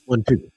One, two.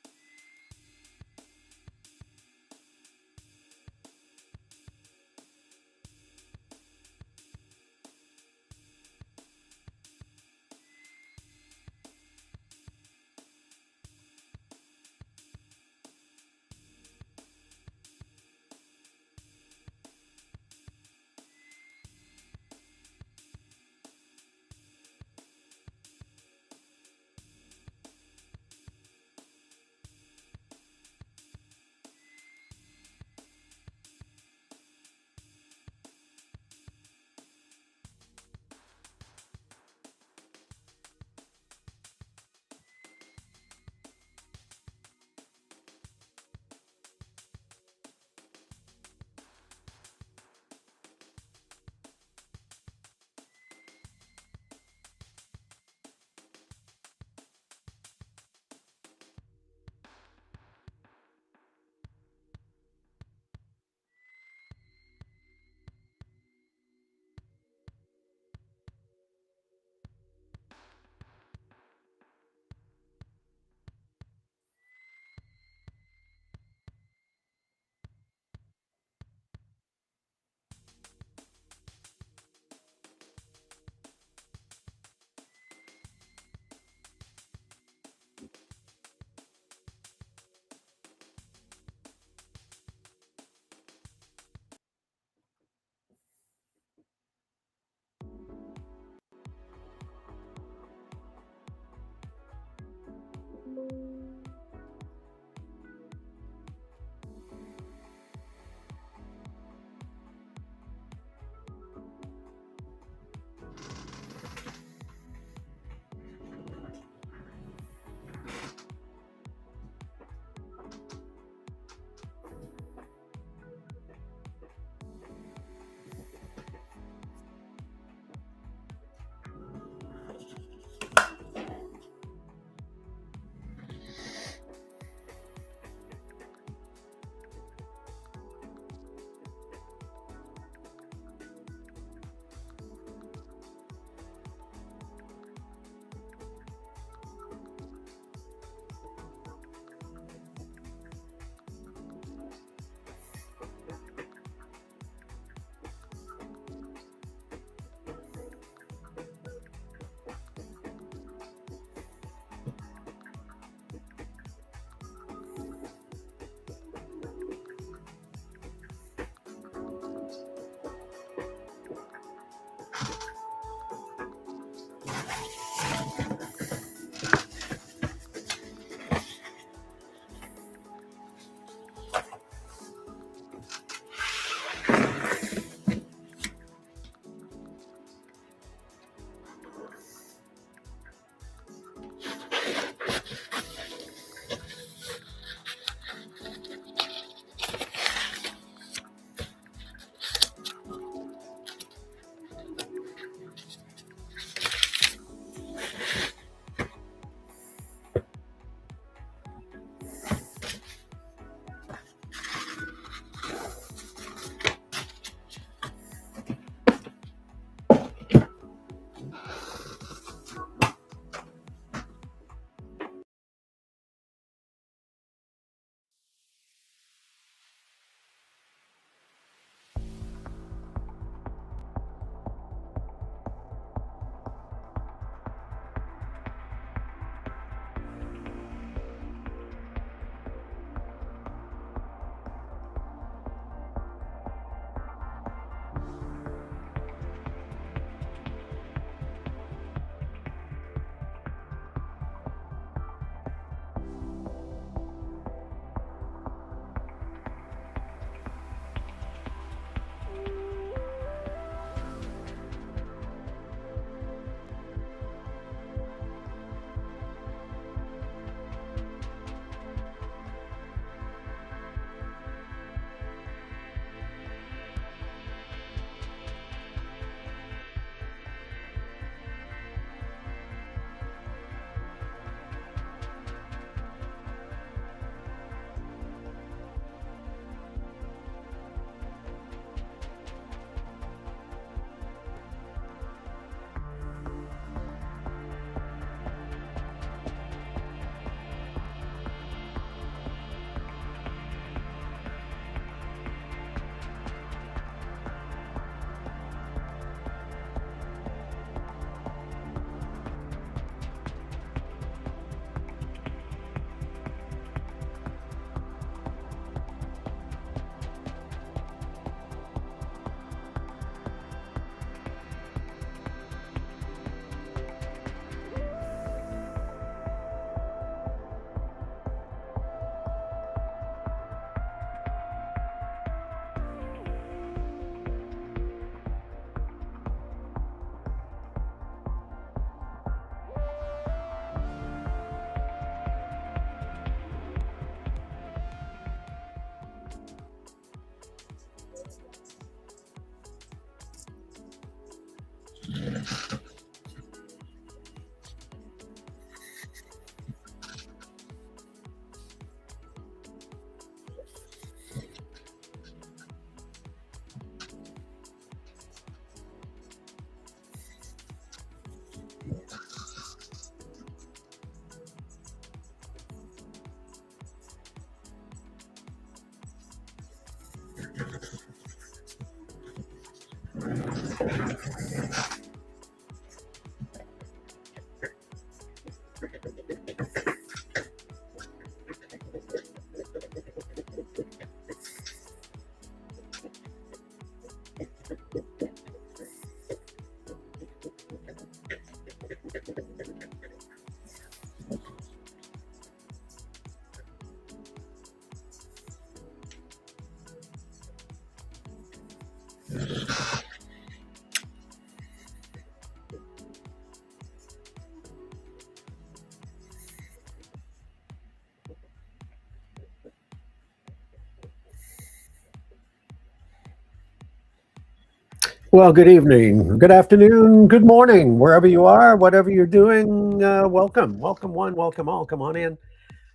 Well, good evening, good afternoon, good morning, wherever you are, whatever you're doing. Welcome, welcome one, welcome all. Come on in,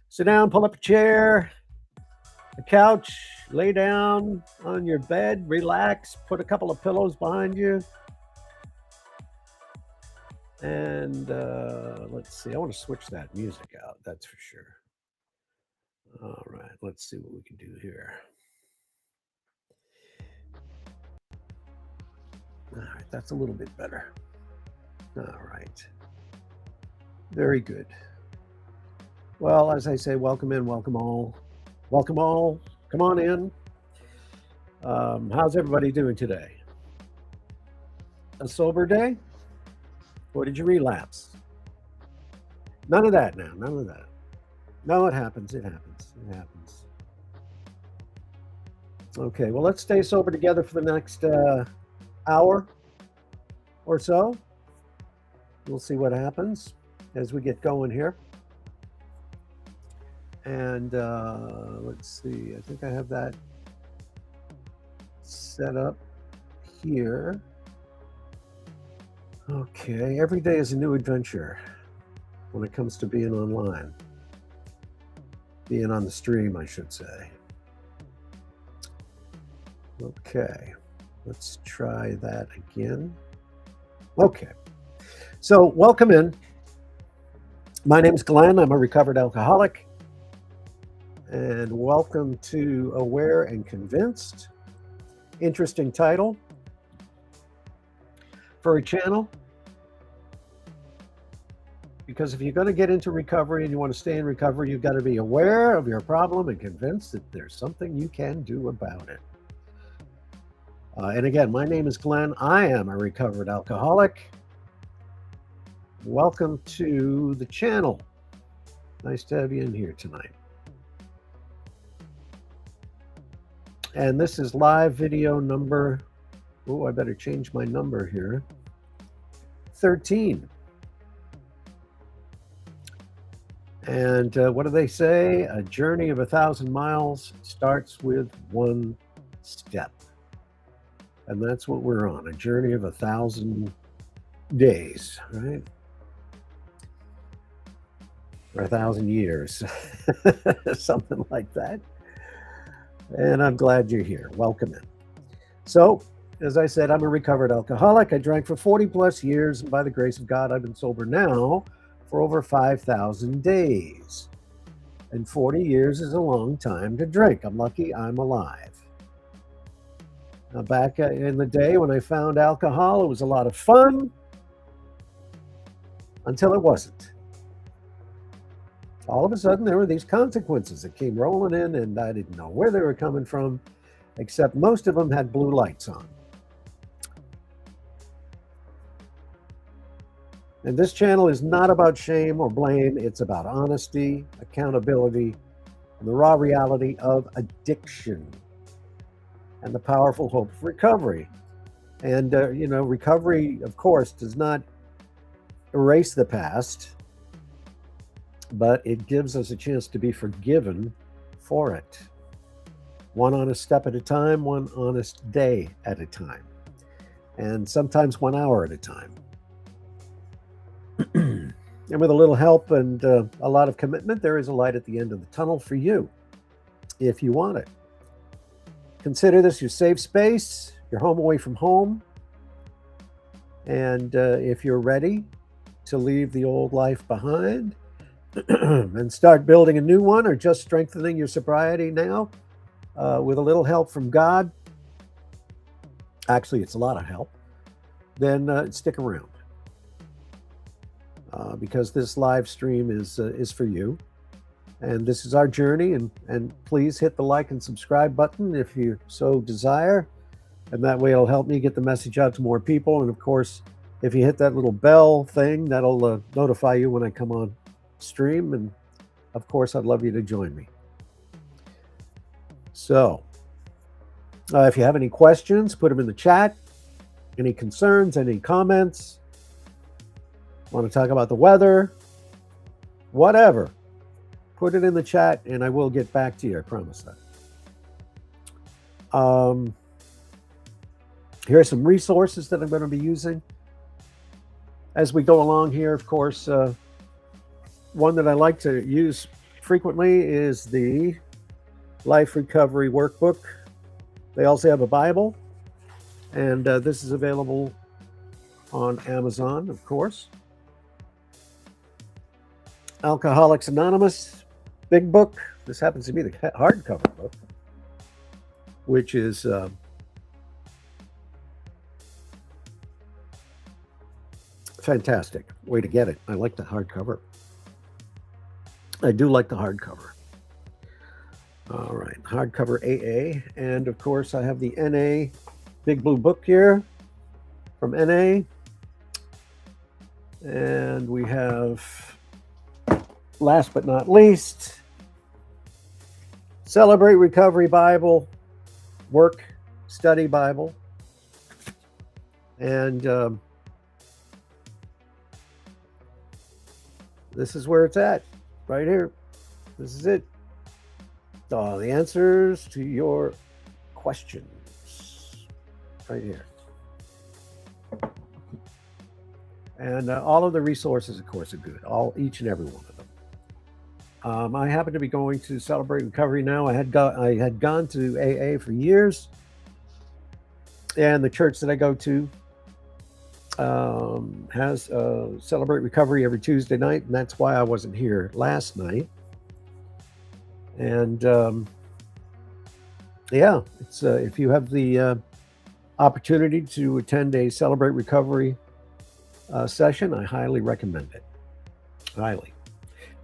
sit down, pull up a chair, a couch, lay down on your bed, relax, put a couple of pillows behind you. And let's see, I want to switch that music out, that's for sure. All right, let's see what we can do here. All right, that's a little bit better. All right. Very good. Well, as I say, welcome in, welcome all. Welcome all. Come on in. How's everybody doing today? A sober day? Or did you relapse? None of that now. None of that. No, it happens. It happens. It happens. Okay, well, let's stay sober together for the next hour or so. We'll see what happens as we get going here. And let's see, I think I have that set up here. Okay, every day is a new adventure when it comes to being online. Being on the stream, I should say. Okay, let's try that again. Okay, so welcome in. My name's Glenn. I'm a recovered alcoholic. And welcome to Aware and Convinced. Interesting title for a channel. Because if you're going to get into recovery and you want to stay in recovery, you've got to be aware of your problem and convinced that there's something you can do about it. And again, my name is Glenn. I am a recovered alcoholic. Welcome to the channel. Nice to have you in here tonight. And this is live video number, oh, I better change my number here, 13. And what do they say? A journey of 1,000 miles starts with one step. And that's what we're on, a journey of 1,000 days, right? Or 1,000 years, something like that. And I'm glad you're here. Welcome in. So, as I said, I'm a recovered alcoholic. I drank for 40 plus years, and by the grace of God, I've been sober now for over 5,000 days. And 40 years is a long time to drink. I'm lucky I'm alive. Now, back in the day when I found alcohol, it was a lot of fun until it wasn't. All of a sudden, there were these consequences that came rolling in, and I didn't know where they were coming from, except most of them had blue lights on. And this channel is not about shame or blame. It's about honesty, accountability, and the raw reality of addiction and the powerful hope of recovery. And, recovery, of course, does not erase the past, but it gives us a chance to be forgiven for it. One honest step at a time, one honest day at a time. and sometimes 1 hour at a time. And with a little help and a lot of commitment, there is a light at the end of the tunnel for you, if you want it. Consider this your safe space, your home away from home. And if you're ready to leave the old life behind and start building a new one, or just strengthening your sobriety now with a little help from God, actually, it's a lot of help, then stick around. Because this live stream is for you, and this is our journey. And please hit the like and subscribe button if you so desire, and that way it'll help me get the message out to more people. And of course, if you hit that little bell thing, that'll notify you when I come on stream. And of course, I'd love you to join me. So if you have any questions, put them in the chat. Any concerns, any comments, want to talk about the weather, whatever, put it in the chat and I will get back to you. I promise that. Here are some resources that I'm going to be using as we go along here. Of course, one that I like to use frequently is the Life Recovery Workbook. They also have a Bible, and this is available on Amazon, of course. Alcoholics Anonymous, big book. This happens to be the hardcover book, which is fantastic. Way to get it. I like the hardcover. I do like the hardcover. All right, hardcover AA. And of course, I have the NA Big Blue Book here from NA. And we have, last but not least, Celebrate Recovery Bible, Work Study Bible. And this is where it's at, right here. This is it. The answers to your questions, right here. And all of the resources, of course, are good. Each and every one of them. I happen to be going to Celebrate Recovery now. I had gone to AA for years, and the church that I go to has Celebrate Recovery every Tuesday night, and that's why I wasn't here last night. And yeah, it's if you have the opportunity to attend a Celebrate Recovery session, I highly recommend it. Highly.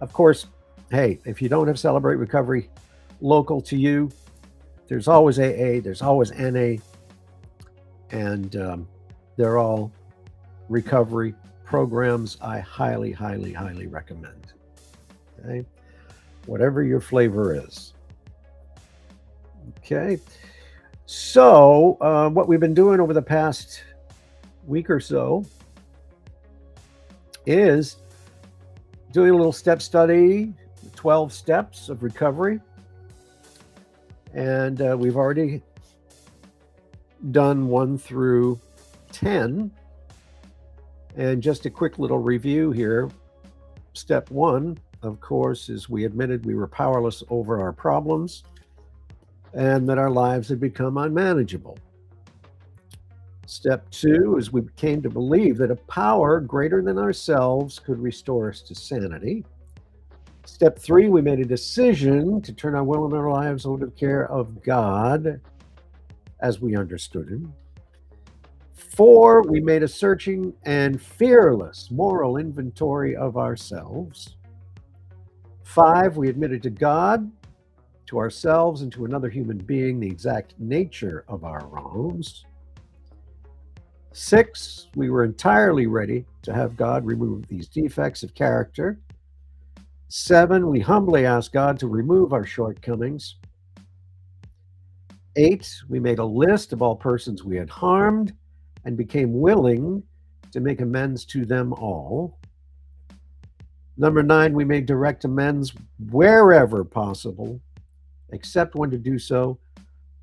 Of course, hey, if you don't have Celebrate Recovery local to you, there's always AA, there's always NA, and they're all recovery programs I highly, highly, highly recommend. Okay, whatever your flavor is. Okay, so what we've been doing over the past week or so is doing a little step study, 12 steps of recovery. And we've already done 1 through 10. And just a quick little review here. Step 1, of course, is we admitted we were powerless over our problems and that our lives had become unmanageable. Step 2 is we came to believe that a power greater than ourselves could restore us to sanity. Step 3, we made a decision to turn our will and our lives over to the care of God as we understood Him. 4, we made a searching and fearless moral inventory of ourselves. 5, we admitted to God, to ourselves, and to another human being the exact nature of our wrongs. 6, we were entirely ready to have God remove these defects of character. 7, we humbly asked God to remove our shortcomings. 8, we made a list of all persons we had harmed and became willing to make amends to them all. Number 9, we made direct amends wherever possible, except when to do so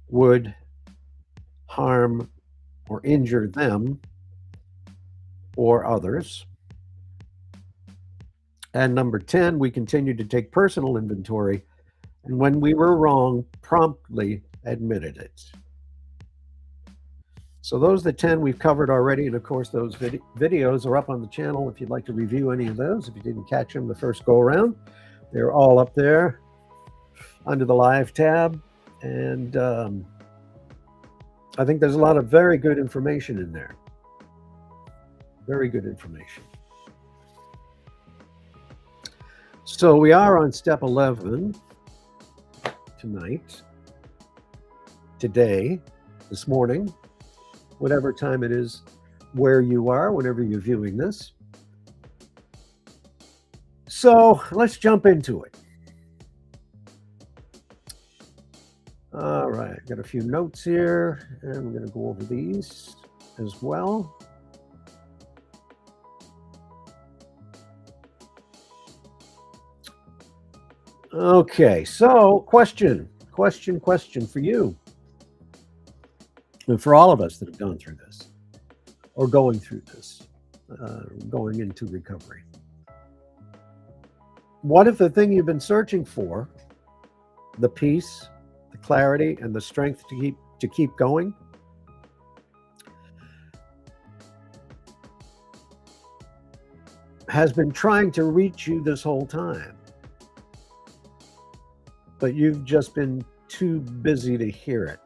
would harm or injure them or others. And number 10, we continued to take personal inventory, and when we were wrong, promptly admitted it. So those are the 10 we've covered already. And of course, those videos are up on the channel if you'd like to review any of those. If you didn't catch them the first go around, they're all up there under the live tab. And I think there's a lot of very good information in there. Very good information. So we are on step 11 tonight, today, this morning, whatever time it is where you are, whenever you're viewing this. So let's jump into it. All right, got a few notes here, and I'm going to go over these as well. Okay, so question for you, and for all of us that have gone through this, or going through this, going into recovery. What if the thing you've been searching for, the peace, the clarity, and the strength to keep going, has been trying to reach you this whole time, but you've just been too busy to hear it?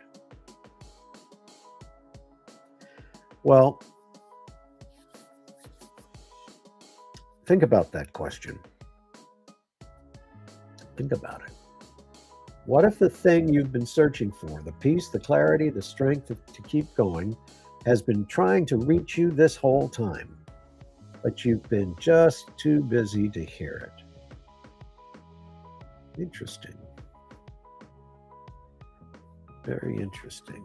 Well, think about that question. Think about it. What if the thing you've been searching for, the peace, the clarity, the strength to keep going, has been trying to reach you this whole time, but you've been just too busy to hear it? Interesting. Very interesting.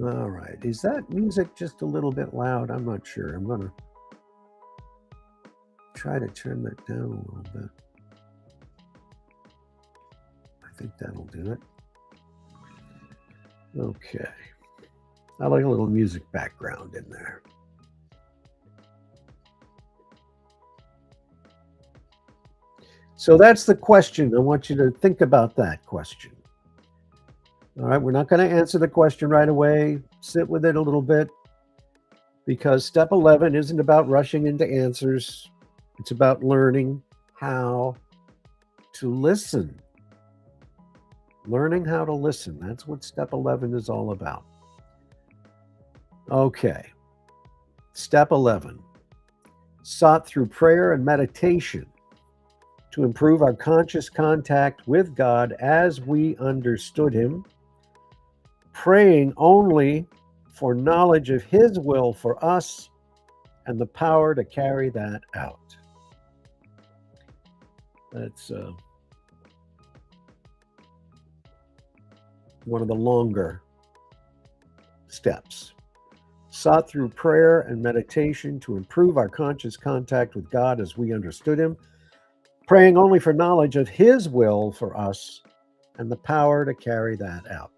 All right. Is that music just a little bit loud? I'm not sure. I'm going to try to turn that down a little bit. I think that'll do it. Okay. I like a little music background in there. So that's the question. I want you to think about that question. All right, we're not going to answer the question right away. Sit with it a little bit, because step 11 isn't about rushing into answers. It's about learning how to listen. Learning how to listen. That's what step 11 is all about. Okay. Step 11. Sought through prayer and meditation to improve our conscious contact with God as we understood Him, praying only for knowledge of His will for us and the power to carry that out. That's one of the longer steps. Sought through prayer and meditation to improve our conscious contact with God as we understood Him, praying only for knowledge of His will for us and the power to carry that out.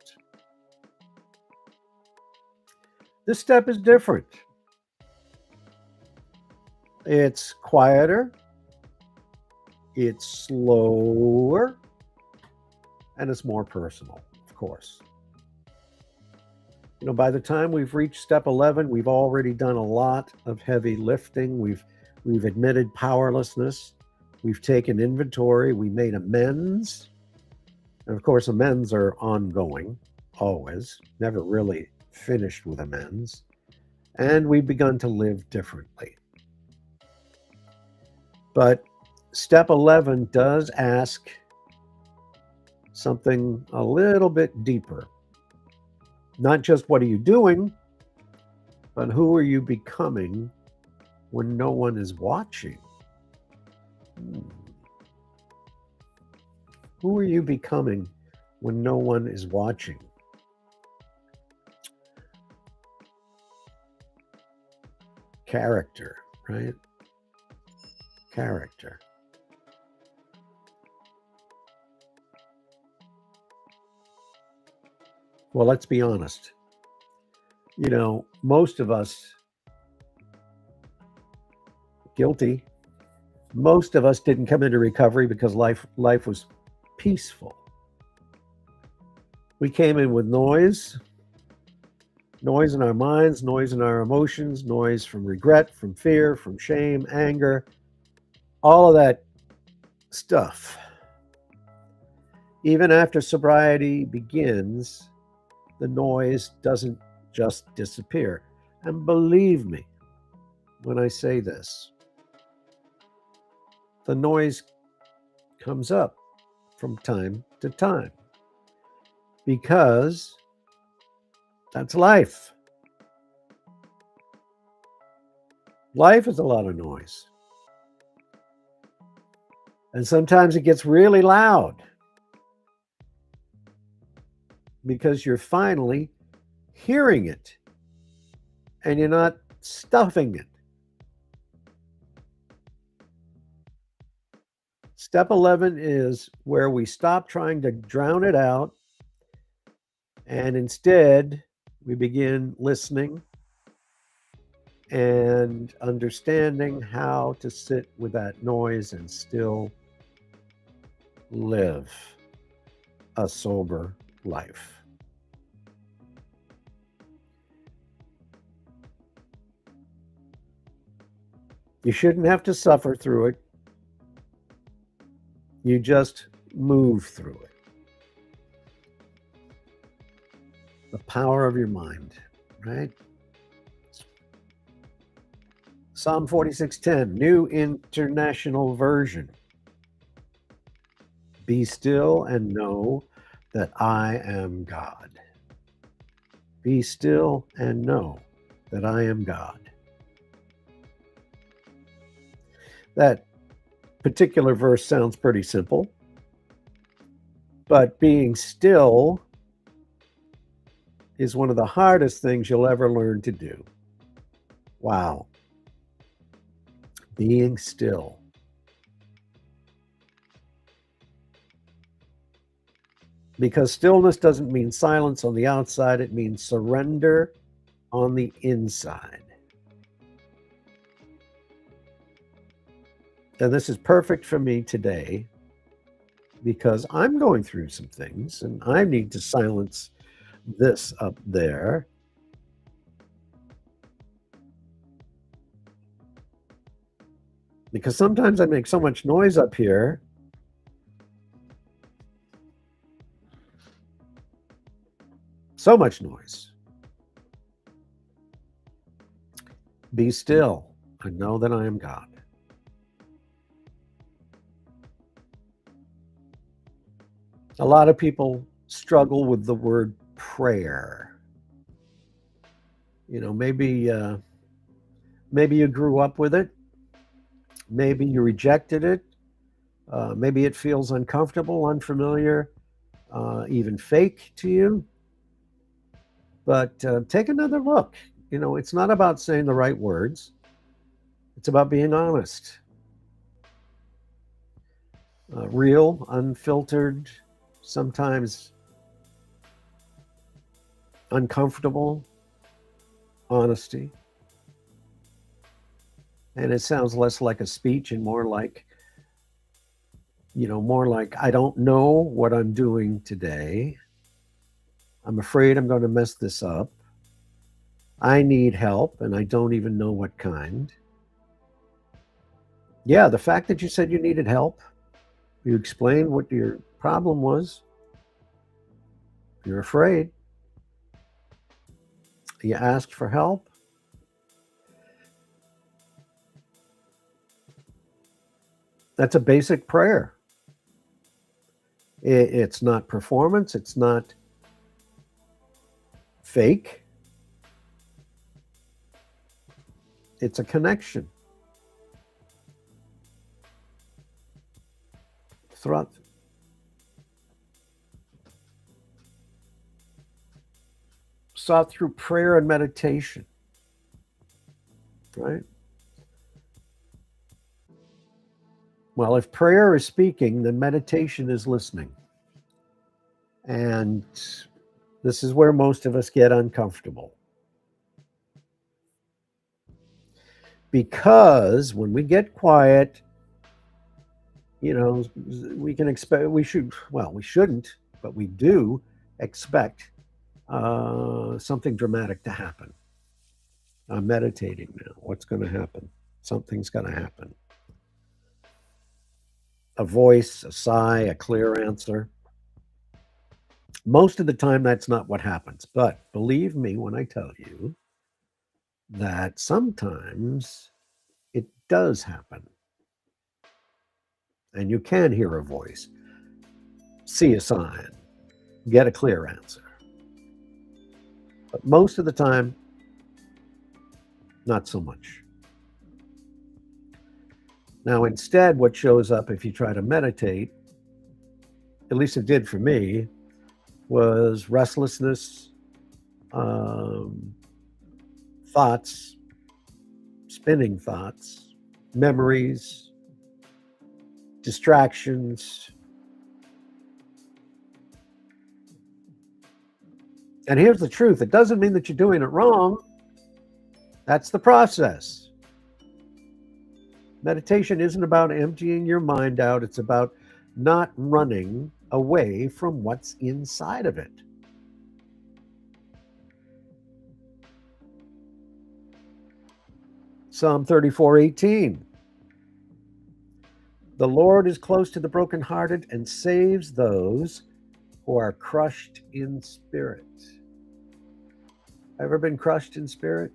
This step is different. It's quieter, it's slower, and it's more personal, of course. You know, by the time we've reached step 11, we've already done a lot of heavy lifting. We've admitted powerlessness. We've taken inventory. We made amends. And of course, amends are ongoing, always, never really finished with amends. And we've begun to live differently. But step 11 does ask something a little bit deeper. Not just what are you doing, but who are you becoming when no one is watching? Who are you becoming when no one is watching? Character, right? Character. Well, let's be honest. Most of us, guilty, most of us didn't come into recovery because life was peaceful. We came in with noise in our minds, noise in our emotions, noise from regret, from fear, from shame, anger, all of that stuff. Even after sobriety begins, the noise doesn't just disappear. And believe me when I say this, the noise comes up from time to time because that's life. Life is a lot of noise. And sometimes it gets really loud because you're finally hearing it and you're not stuffing it. Step 11 is where we stop trying to drown it out and instead we begin listening and understanding how to sit with that noise and still live a sober life. You shouldn't have to suffer through it. You just move through it. The power of your mind, right? Psalm 46:10, New International Version. Be still and know that I am God. Be still and know that I am God. That particular verse sounds pretty simple, but being still is one of the hardest things you'll ever learn to do. Wow. Being still. Because stillness doesn't mean silence on the outside, it means surrender on the inside. And this is perfect for me today because I'm going through some things and I need to silence this up there. Because sometimes I make so much noise up here. So much noise. Be still and know that I am God. A lot of people struggle with the word prayer. Maybe you grew up with it. Maybe you rejected it. Maybe it feels uncomfortable, unfamiliar, even fake to you. But take another look. It's not about saying the right words. It's about being honest. Real, unfiltered, sometimes uncomfortable honesty. And it sounds less like a speech and more like, I don't know what I'm doing today. I'm afraid I'm going to mess this up. I need help and I don't even know what kind. Yeah, the fact that you said you needed help, you explained what your problem was, you're afraid, you asked for help. That's a basic prayer. It's not performance. It's not fake. It's a connection. Sought through prayer and meditation, right? Well, if prayer is speaking, then meditation is listening. And This is where most of us get uncomfortable. Because when we get quiet, we can expect, we shouldn't, but we do expect something dramatic to happen. I'm meditating now. What's going to happen? Something's going to happen. A voice, a sigh, a clear answer. Most of the time, that's not what happens. But believe me when I tell you that sometimes it does happen. And you can hear a voice, see a sign, get a clear answer. But most of the time, not so much. Now, instead, what shows up if you try to meditate, at least it did for me, was restlessness, thoughts, spinning thoughts, memories, distractions. And here's the truth. It doesn't mean that you're doing it wrong. That's the process. Meditation isn't about emptying your mind out. It's about not running away from what's inside of it. Psalm 34:18. The Lord is close to the brokenhearted and saves those who are crushed in spirit. Ever been crushed in spirit?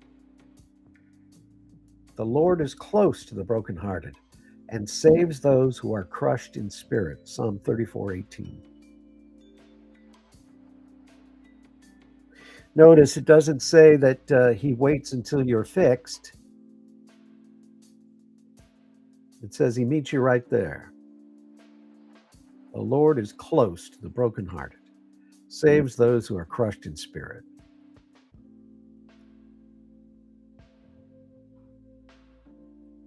The Lord is close to the brokenhearted and saves those who are crushed in spirit. Psalm 34:18. Notice it doesn't say that he waits until you're fixed. It says he meets you right there. The Lord is close to the brokenhearted, saves those who are crushed in spirit.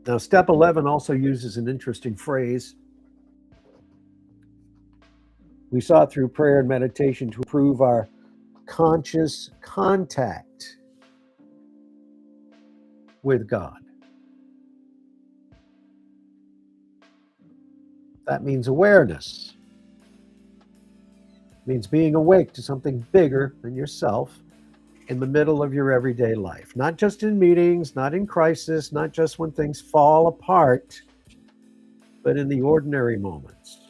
Now, step 11 also uses an interesting phrase. We saw it through prayer and meditation to improve our conscious contact with God. That means awareness. It means being awake to something bigger than yourself in the middle of your everyday life. Not just in meetings, not in crisis, not just when things fall apart, but in the ordinary moments.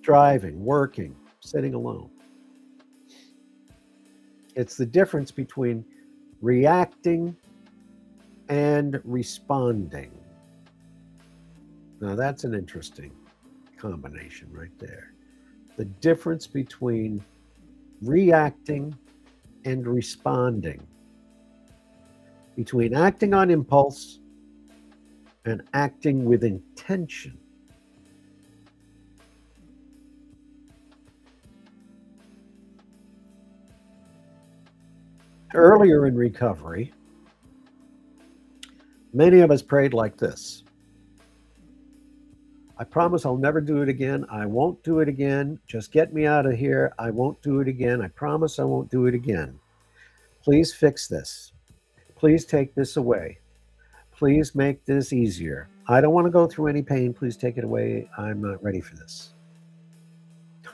Driving, working, sitting alone. It's the difference between reacting and responding. Now that's an interesting combination right there. The difference between reacting and responding, between acting on impulse and acting with intention. Earlier in recovery, many of us prayed like this. I promise I'll never do it again. I won't do it again. Just get me out of here. I won't do it again. I promise I won't do it again. Please fix this. Please take this away. Please make this easier. I don't want to go through any pain. Please take it away. I'm not ready for this.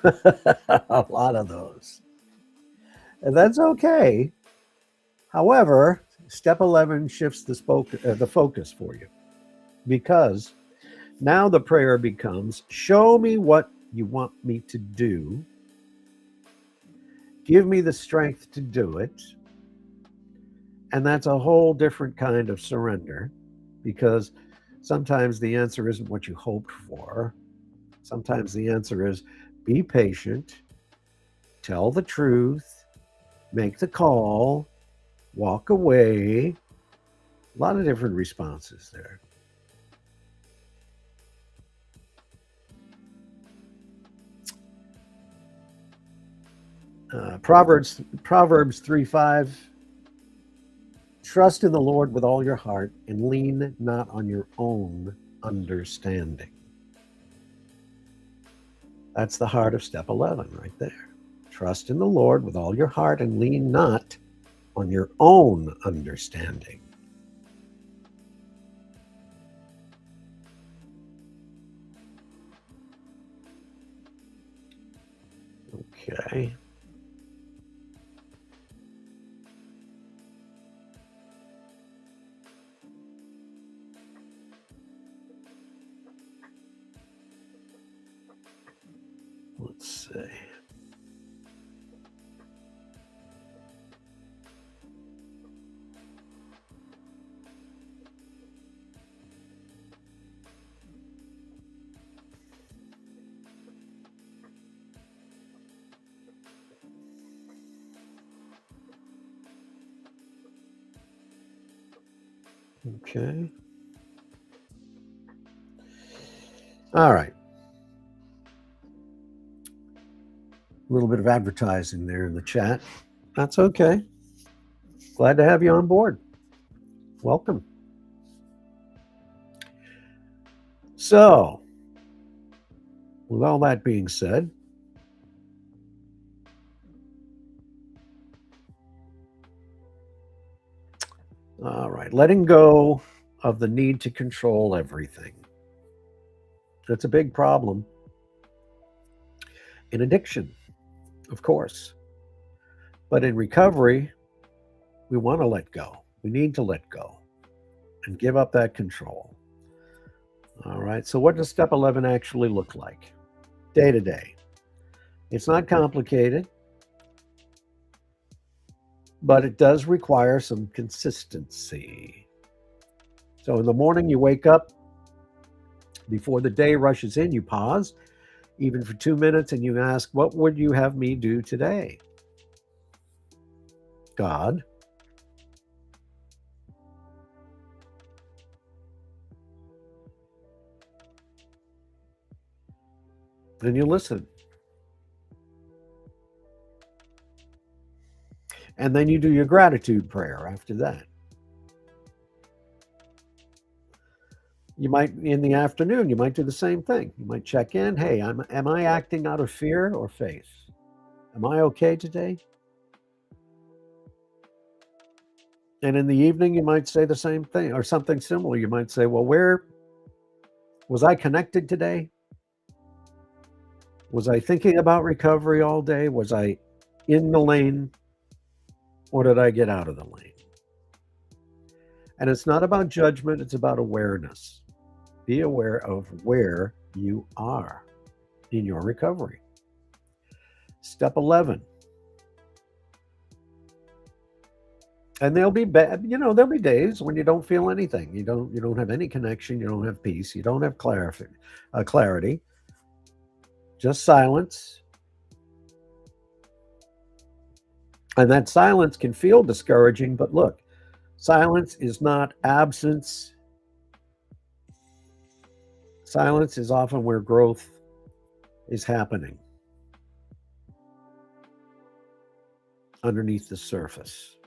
A lot of those. And that's okay. However, step 11 shifts the focus for you, because now the prayer becomes, show me what you want me to do. Give me the strength to do it. And that's a whole different kind of surrender, because sometimes the answer isn't what you hoped for. Sometimes the answer is be patient, tell the truth, make the call, walk away. A lot of different responses there. Proverbs 3:5. Trust in the Lord with all your heart and lean not on your own understanding. That's the heart of step 11 right there. Trust in the Lord with all your heart and lean not on your own understanding. Okay. Let's see. Okay. All right. A little bit of advertising there in the chat. That's okay. Glad to have you on board. Welcome. So, with all that being said, all right, letting go of the need to control everything. That's a big problem in addiction, of course. But in recovery, we want to let go. We need to let go and give up that control. All right, so what does step 11 actually look like? Day to day. It's not complicated, but it does require some consistency. So in the morning, you wake up. Before the day rushes in, you pause, even for 2 minutes, and you ask, what would you have me do today? God. Then you listen. And then you do your gratitude prayer after that. You might, in the afternoon, you might do the same thing. You might check in. Hey, am I acting out of fear or faith? Am I okay today? And in the evening, you might say the same thing or something similar. You might say, well, where was I connected today? Was I thinking about recovery all day? Was I in the lane? Or did I get out of the lane? And it's not about judgment, it's about awareness. Be aware of where you are in your recovery. Step 11. And there'll be there'll be days when you don't feel anything. You don't have any connection, you don't have peace, you don't have clarity. Just silence. And that silence can feel discouraging, but look, silence is not absence. Silence is often where growth is happening underneath the surface.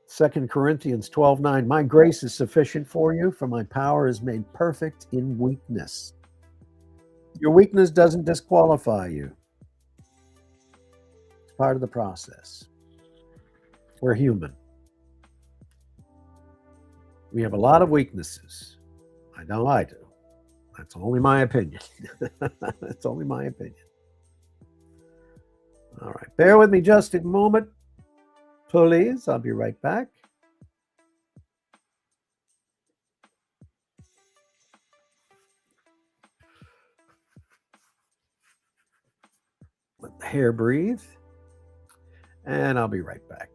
2 Corinthians 12:9, my grace is sufficient for you, for my power is made perfect in weakness. Your weakness doesn't disqualify you. It's part of the process. We're human. We have a lot of weaknesses. I know I do. That's only my opinion. That's only my opinion. All right. Bear with me just a moment, please. I'll be right back. Let the hair breathe. And I'll be right back.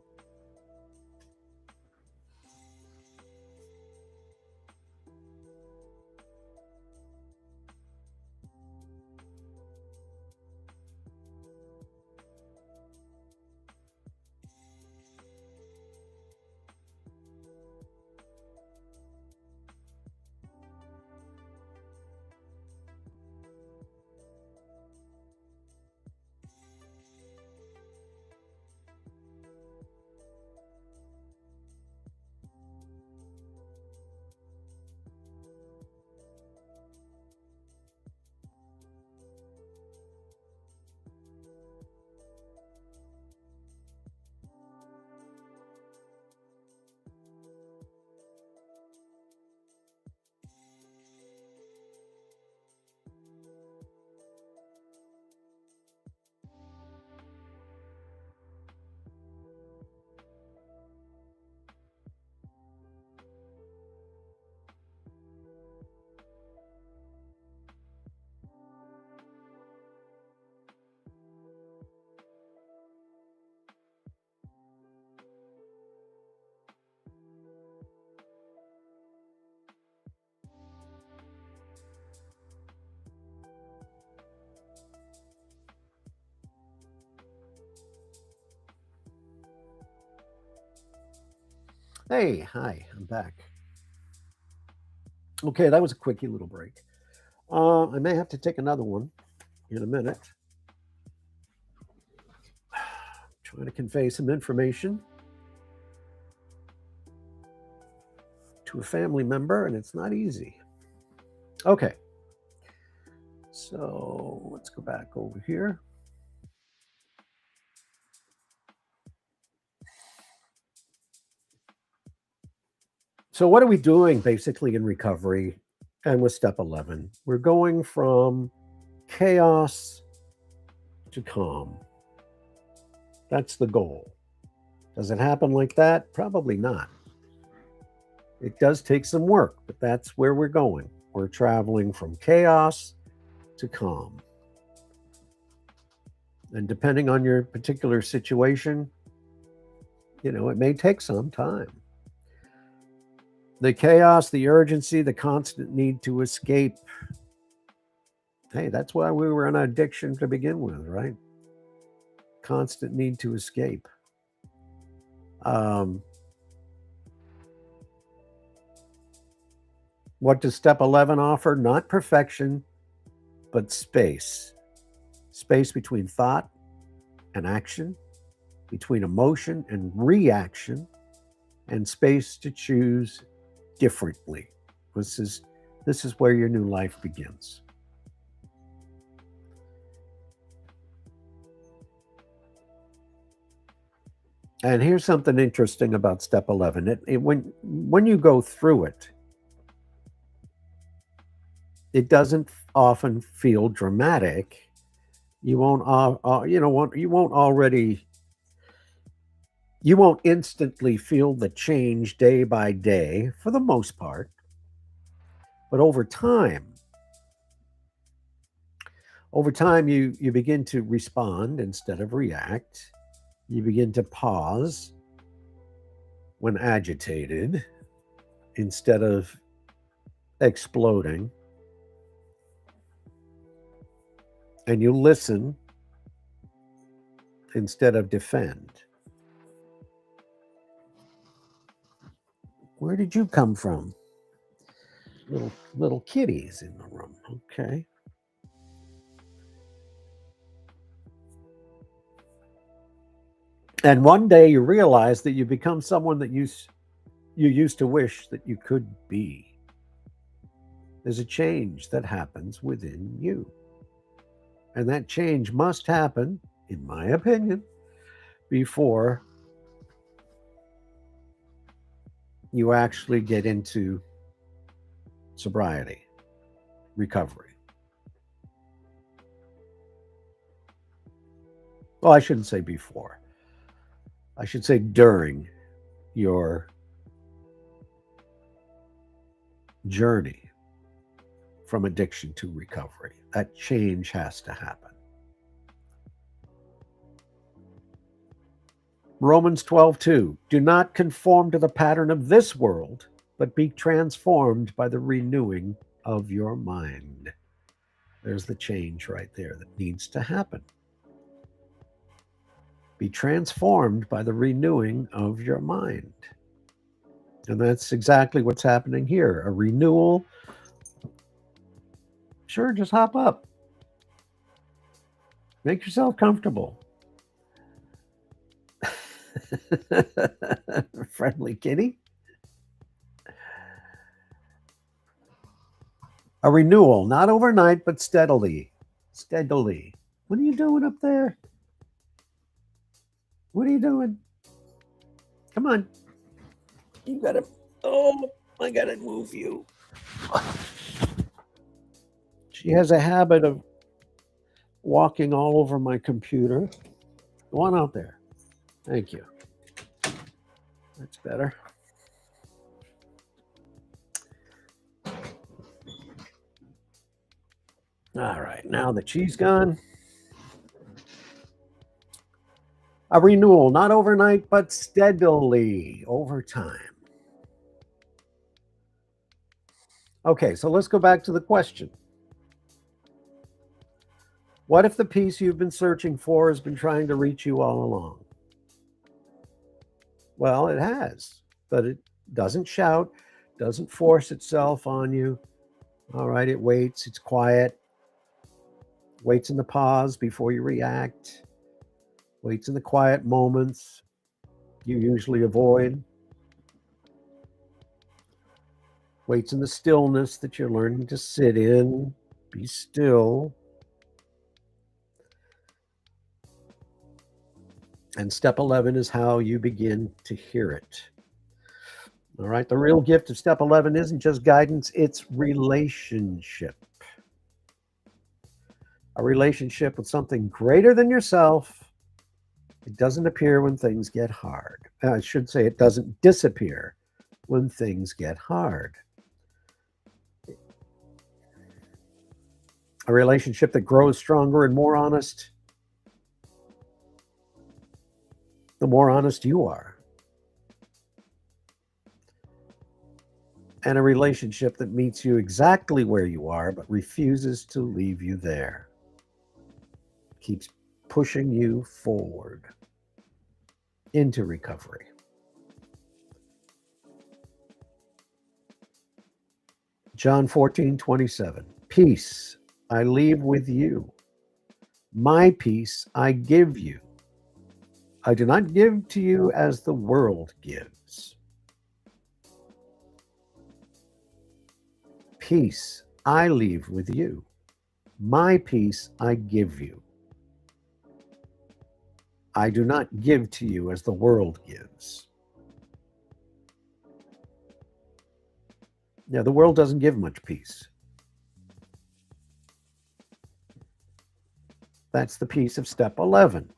Hey, hi, I'm back. Okay, that was a quickie little break. I may have to take another one in a minute. Trying to convey some information to a family member, and it's not easy. Okay, so let's go back over here. So, what are we doing basically in recovery and with step 11? We're going from chaos to calm. That's the goal. Does it happen like that? Probably not. It does take some work, but that's where we're going. We're traveling from chaos to calm. And depending on your particular situation, it may take some time. The chaos, the urgency, the constant need to escape. Hey, that's why we were in addiction to begin with, right? Constant need to escape. What does step 11 offer? Not perfection, but space. Space between thought and action, between emotion and reaction, and space to choose differently. This is where your new life begins. And here's something interesting about step 11. When you go through it, it doesn't often feel dramatic. You won't instantly feel the change day by day for the most part. But over time you begin to respond instead of react. You begin to pause when agitated instead of exploding. And you listen instead of defend. Where did you come from? Little kitties in the room. Okay. And one day you realize that you become someone that you used to wish that you could be. There's a change that happens within you. And that change must happen, in my opinion, before you actually get into sobriety, recovery. Well, I shouldn't say before. I should say during your journey from addiction to recovery. That change has to happen. Romans 12:2. Do not conform to the pattern of this world, but be transformed by the renewing of your mind. There's the change right there that needs to happen. Be transformed by the renewing of your mind. And that's exactly what's happening here. A renewal. Sure, just hop up. Make yourself comfortable. Friendly kitty. A renewal, not overnight, but steadily. Steadily. What are you doing up there? What are you doing? Come on. You gotta. Oh, I gotta move you. She has a habit of walking all over my computer. Go on out there. Thank you. That's better. All right, now that she's gone. A renewal, not overnight, but steadily over time. Okay, so let's go back to the question. What if the peace you've been searching for has been trying to reach you all along? Well, it has. but it doesn't shout, doesn't force itself on you. All right, it waits, it's quiet, waits in the pause before you react, waits in the quiet moments you usually avoid, waits in the stillness that you're learning to sit in, be still. And step 11 is how you begin to hear it. All right, the real gift of step 11 isn't just guidance, it's relationship. A relationship with something greater than yourself. It doesn't appear when things get hard. I should say it doesn't disappear when things get hard. A relationship that grows stronger and more honest the more honest you are. And a relationship that meets you exactly where you are, but refuses to leave you there. Keeps pushing you forward into recovery. John 14:27. Peace I leave with you. My peace I give you. I do not give to you as the world gives. Peace I leave with you. My peace I give you. I do not give to you as the world gives. Yeah, the world doesn't give much peace. That's the peace of step 11.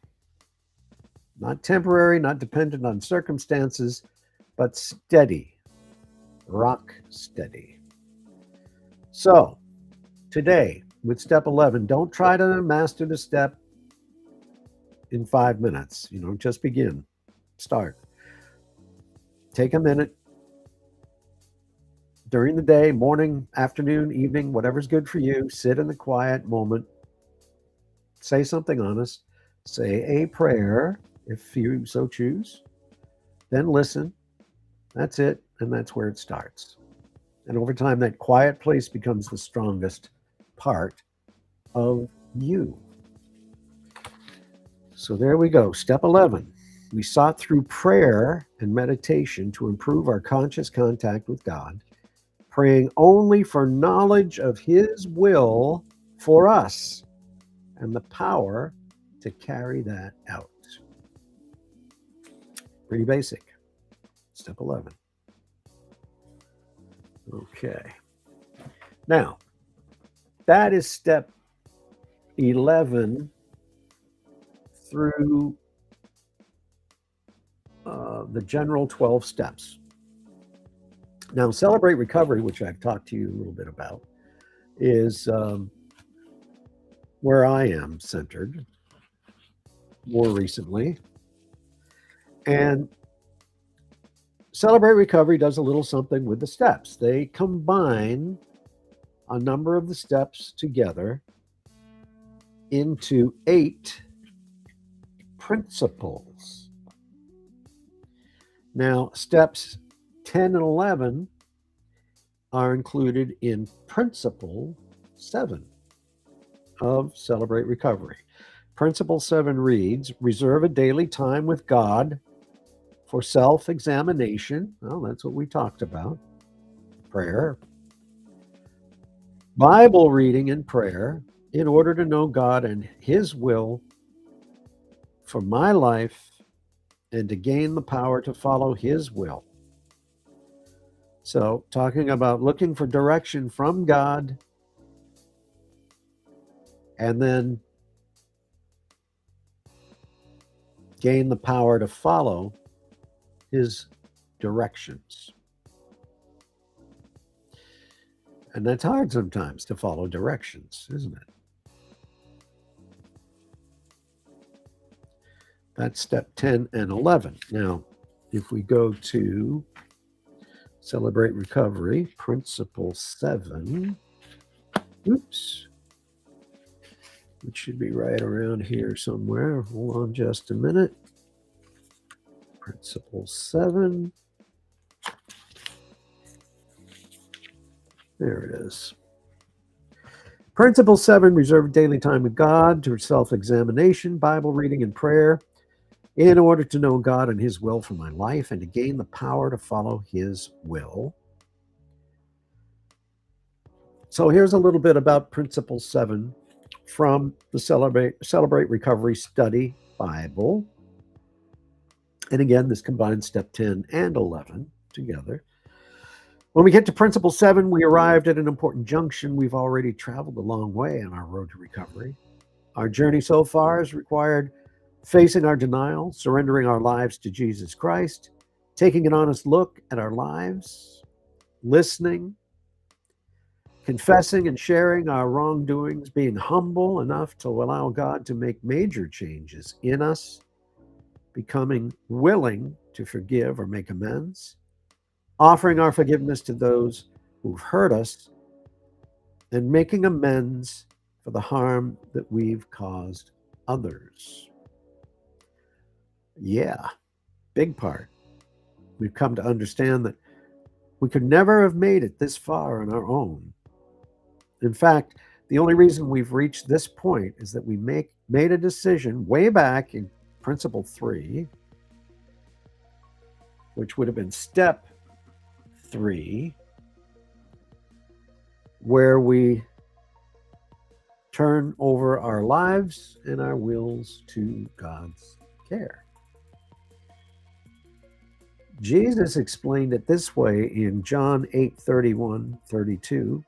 Not temporary, not dependent on circumstances, but steady, rock steady. So, today, with step 11, don't try to master the step in 5 minutes. Just begin. Start. Take a minute during the day, morning, afternoon, evening, whatever's good for you. Sit in the quiet moment. Say something honest. Say a prayer if you so choose. Then listen. That's it. And that's where it starts. And over time, that quiet place becomes the strongest part of you. So there we go. Step 11. We sought through prayer and meditation to improve our conscious contact with God, praying only for knowledge of His will for us and the power to carry that out. Pretty basic. Step 11. Okay. Now, that is step 11 through the general 12 steps. Now, Celebrate Recovery, which I've talked to you a little bit about, is where I am centered more recently. And Celebrate Recovery does a little something with the steps. They combine a number of the steps together into 8 principles. Now, steps 10 and 11 are included in Principle 7 of Celebrate Recovery. Principle 7 reads, reserve a daily time with God for self-examination. Well, that's what we talked about. Prayer. Bible reading and prayer in order to know God and His will for my life and to gain the power to follow His will. So, talking about looking for direction from God and then gain the power to follow His directions. And that's hard sometimes to follow directions, isn't it? That's step 10 and 11. Now, if we go to Celebrate Recovery, Principle 7, oops, it should be right around here somewhere. Hold on just a minute. Principle 7. There it is. Principle 7, reserve daily time with God to self-examination, Bible reading, and prayer in order to know God and His will for my life and to gain the power to follow His will. So here's a little bit about Principle 7 from the Celebrate Recovery Study Bible. And again, this combines step 10 and 11 together. When we get to Principle 7, we arrived at an important junction. We've already traveled a long way on our road to recovery. Our journey so far has required facing our denial, surrendering our lives to Jesus Christ, taking an honest look at our lives, listening, confessing and sharing our wrongdoings, being humble enough to allow God to make major changes in us, becoming willing to forgive or make amends, offering our forgiveness to those who've hurt us, and making amends for the harm that we've caused others. Yeah, big part. We've come to understand that we could never have made it this far on our own. In fact, the only reason we've reached this point is that we made a decision way back in Principle 3, which would have been step 3, where we turn over our lives and our wills to God's care. Jesus explained it this way in John 8:31-32.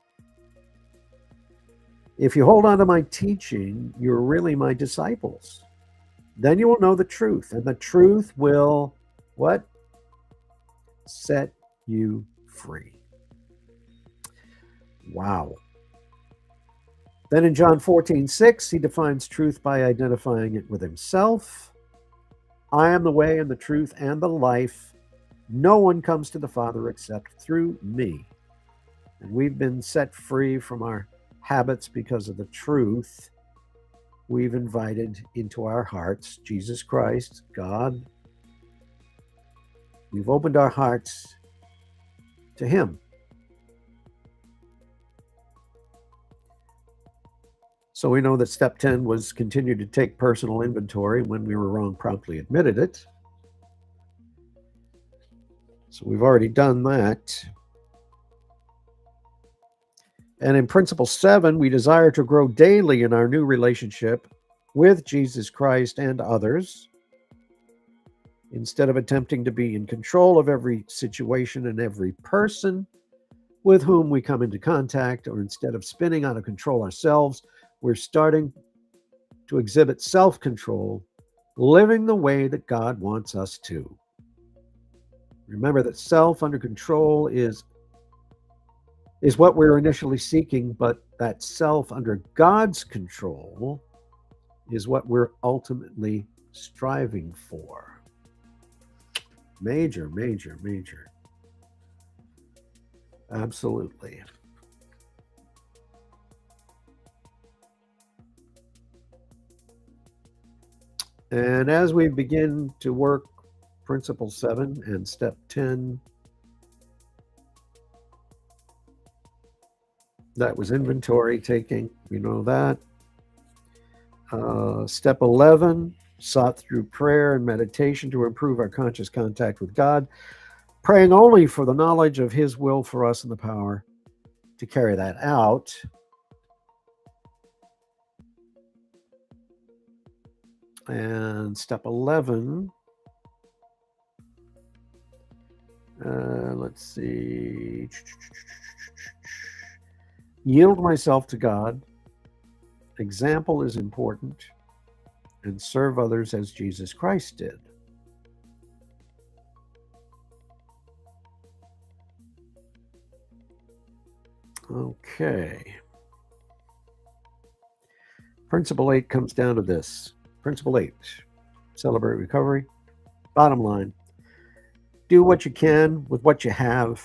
If you hold on to my teaching, you're really my disciples. Then you will know the truth, and the truth will, what? Set you free. Wow. Then in John 14:6, he defines truth by identifying it with himself. I am the way and the truth and the life. No one comes to the Father except through me. And we've been set free from our habits because of the truth we've invited into our hearts, Jesus Christ, God. We've opened our hearts to Him. So we know that step 10 was continue to take personal inventory. When we were wrong, promptly admitted it. So we've already done that. And in Principle 7, we desire to grow daily in our new relationship with Jesus Christ and others. Instead of attempting to be in control of every situation and every person with whom we come into contact, or instead of spinning out of control ourselves, we're starting to exhibit self-control, living the way that God wants us to. Remember that self under control is what we're initially seeking, but that self under God's control is what we're ultimately striving for. Major, major, major. Absolutely. And as we begin to work Principle 7 and Step 10, that was inventory taking, we know that. Step 11, sought through prayer and meditation to improve our conscious contact with God, praying only for the knowledge of His will for us and the power to carry that out. And step 11, let's see, yield myself to God. Example is important, and serve others as Jesus Christ did. Okay. Principle 8 comes down to this. Principle 8, celebrate recovery. Bottom line, do what you can with what you have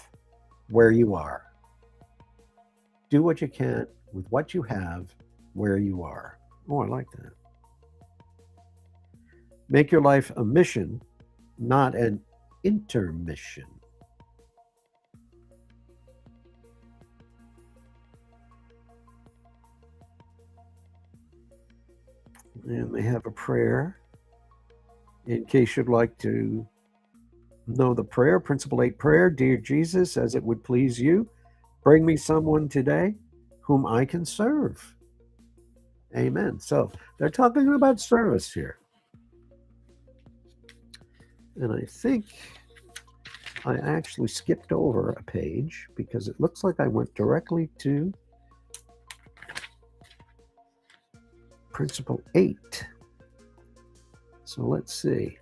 where you are. Do what you can with what you have where you are. Oh, I like that. Make your life a mission, not an intermission. And they have a prayer. In case you'd like to know the prayer, Principle 8 prayer, Dear Jesus, as it would please you, bring me someone today whom I can serve. Amen. So they're talking about service here. And I think I actually skipped over a page because it looks like I went directly to Principle 8. So let's see.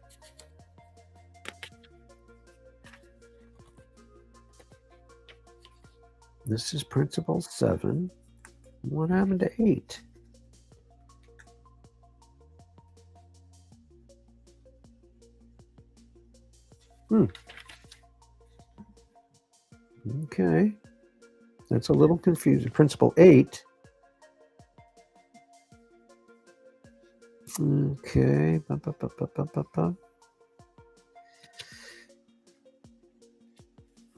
This is Principle 7. What happened to 8? Okay. That's a little confusing. Principle 8. Okay. All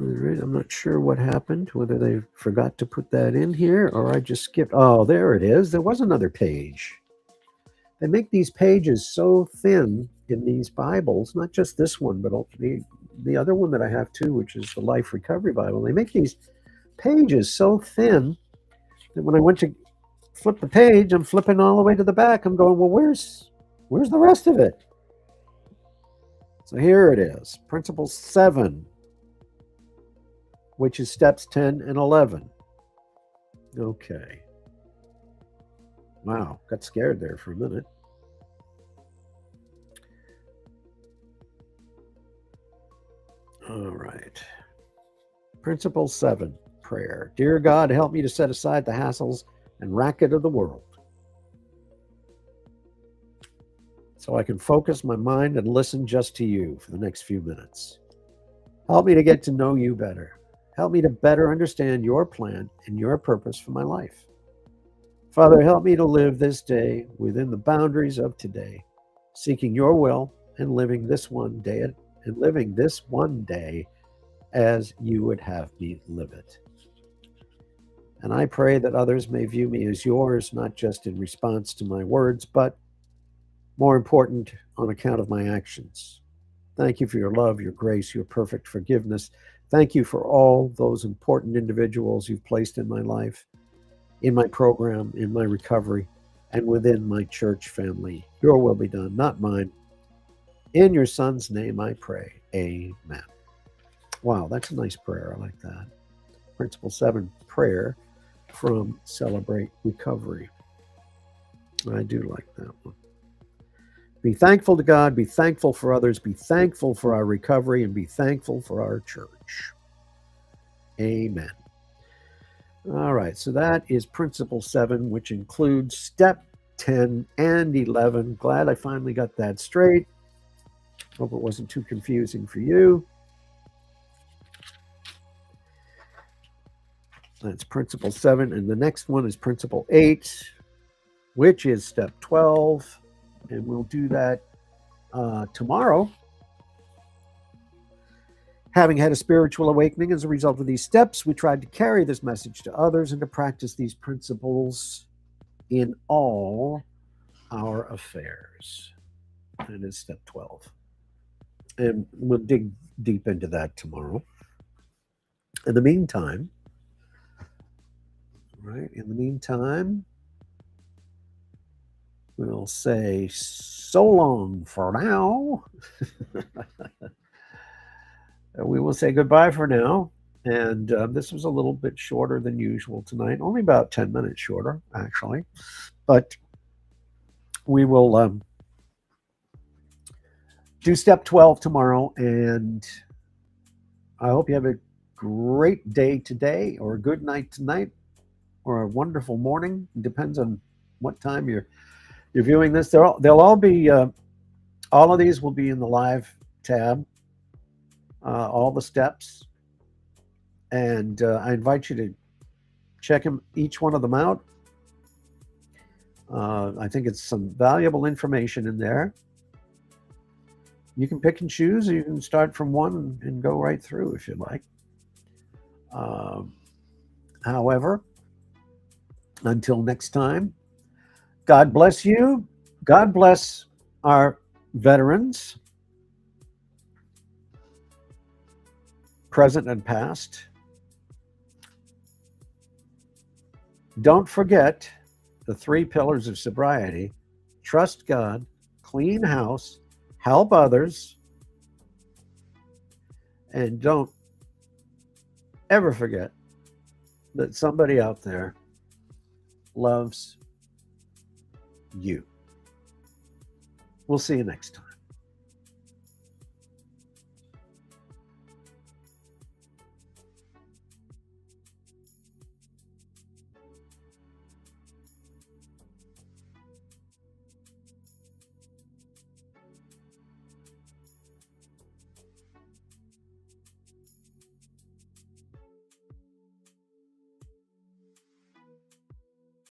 right. I'm not sure what happened, whether they forgot to put that in here or I just skipped. Oh, there it is. There was another page. They make these pages so thin in these Bibles, not just this one, but the other one that I have too, which is the Life Recovery Bible. They make these pages so thin that when I went to flip the page, I'm flipping all the way to the back. I'm going, well, where's the rest of it? So here it is, Principle 7, which is steps 10 and 11. Okay. Wow, got scared there for a minute. All right. Principle 7, prayer. Dear God, help me to set aside the hassles and racket of the world so I can focus my mind and listen just to you for the next few minutes. Help me to get to know you better. Help me to better understand your plan and your purpose for my life. Father, help me to live this day within the boundaries of today, seeking your will and living this one day as you would have me live it. And I pray that others may view me as yours, not just in response to my words, but more important, on account of my actions. Thank you for your love, your grace, your perfect forgiveness. Thank you for all those important individuals you've placed in my life, in my program, in my recovery, and within my church family. Your will be done, not mine. In your Son's name I pray. Amen. Wow, that's a nice prayer. I like that. Principle 7, prayer from Celebrate Recovery. I do like that one. Be thankful to God, be thankful for others, be thankful for our recovery, and be thankful for our church. Amen. All right, so that is Principle 7, which includes step 10 and 11. Glad I finally got that straight. Hope it wasn't too confusing for you. That's Principle 7, and the next one is Principle 8, which is step 12, and we'll do that tomorrow. Having had a spiritual awakening as a result of these steps, we tried to carry this message to others and to practice these principles in all our affairs. And it's step 12. And we'll dig deep into that tomorrow. In the meantime, we'll say so long for now. We will say goodbye for now. And this was a little bit shorter than usual tonight, only about 10 minutes shorter, actually. But we will do step 12 tomorrow. And I hope you have a great day today, or a good night tonight, or a wonderful morning. It depends on what time you're viewing this. They'll all be, all of these will be in the live tab, all the steps. And I invite you to check each one of them out. I think it's some valuable information in there. You can pick and choose. You can start from one and go right through if you like. However, until next time, God bless you. God bless our veterans, present and past. Don't forget the 3 pillars of sobriety: trust God, clean house, help others, and don't ever forget that somebody out there loves you. We'll see you next time.